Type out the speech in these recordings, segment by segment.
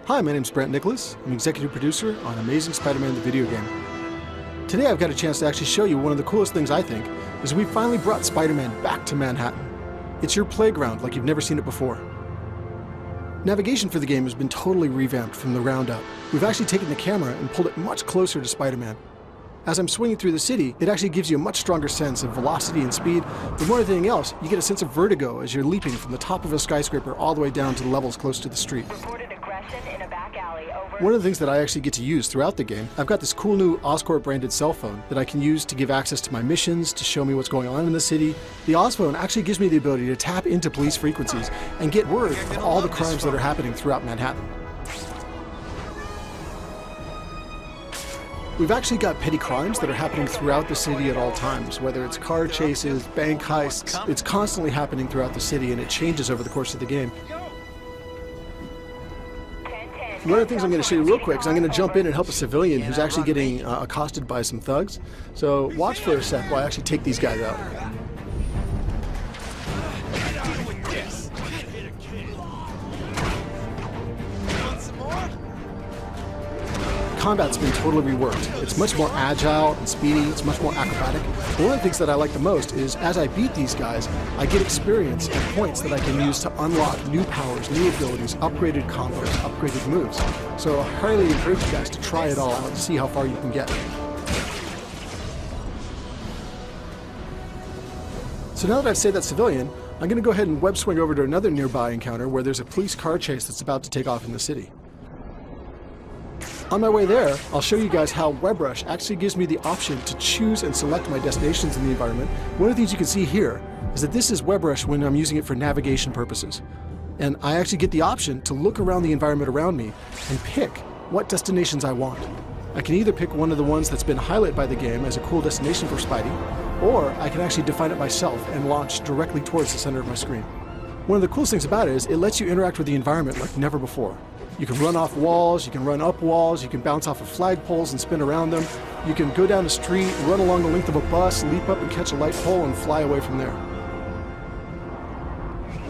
Hi, my name's Brent Nikolaus. I'm executive producer on Amazing Spider-Man the video game. Today I've got a chance to actually show you one of the coolest things I think is we finally brought Spider-Man back to Manhattan. It's your playground like you've never seen it before. Navigation for the game has been totally revamped from the ground up. We've actually taken the camera and pulled it much closer to Spider-Man. As I'm swinging through the city, it actually gives you a much stronger sense of velocity and speed, but more than anything else, you get a sense of vertigo as you're leaping from the top of a skyscraper all the way down to the levels close to the street. One of the things that I actually get to use throughout the game, I've got this cool new Oscorp branded cell phone that I can use to give access to my missions, to show me what's going on in the city. The Osphone actually gives me the ability to tap into police frequencies and get word of all the crimes that are happening throughout Manhattan. We've actually got petty crimes that are happening throughout the city at all times, whether it's car chases, bank heists. It's constantly happening throughout the city and it changes over the course of the game. One of the things I'm going to show you real quick is I'm going to jump in and help a civilian who's actually getting accosted by some thugs. So watch for a sec while I actually take these guys out. Combat's been totally reworked. It's much more agile and speedy, it's much more acrobatic. But one of the things that I like the most is as I beat these guys, I get experience and points that I can use to unlock new powers, new abilities, upgraded combos, upgraded moves. So I highly encourage you guys to try it all out and see how far you can get. So now that I've saved that civilian, I'm going to go ahead and web swing over to another nearby encounter where there's a police car chase that's about to take off in the city. On my way there, I'll show you guys how WebRush actually gives me the option to choose and select my destinations in the environment. One of the things you can see here is that this is WebRush when I'm using it for navigation purposes. And I actually get the option to look around the environment around me and pick what destinations I want. I can either pick one of the ones that's been highlighted by the game as a cool destination for Spidey, or I can actually define it myself and launch directly towards the center of my screen. One of the coolest things about it is it lets you interact with the environment like never before. You can run off walls, you can run up walls, you can bounce off of flagpoles and spin around them. You can go down the street, run along the length of a bus, leap up and catch a light pole and fly away from there.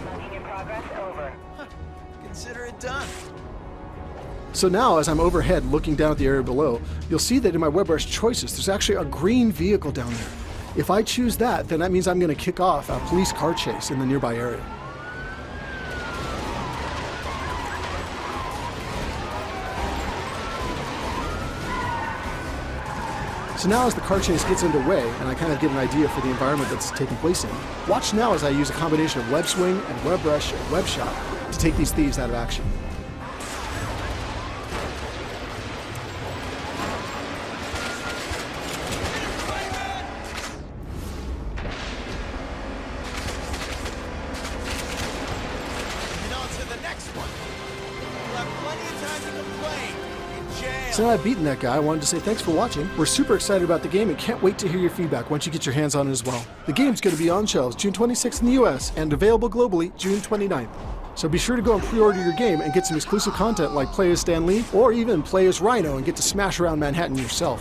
Logging in progress, over. Consider it done. So now, as I'm overhead looking down at the area below, you'll see that in my WebRush choices, there's actually a green vehicle down there. If I choose that, then that means I'm going to kick off a police car chase in the nearby area. So now as the car chase gets underway, and I kind of get an idea for the environment that's taking place in, watch now as I use a combination of web swing and WebRush and web shot to take these thieves out of action. So now I've beaten that guy, I wanted to say thanks for watching. We're super excited about the game and can't wait to hear your feedback once you get your hands on it as well. The game's going to be on shelves June 26th in the US and available globally June 29th. So be sure to go and pre-order your game and get some exclusive content like play as Stan Lee or even play as Rhino and get to smash around Manhattan yourself.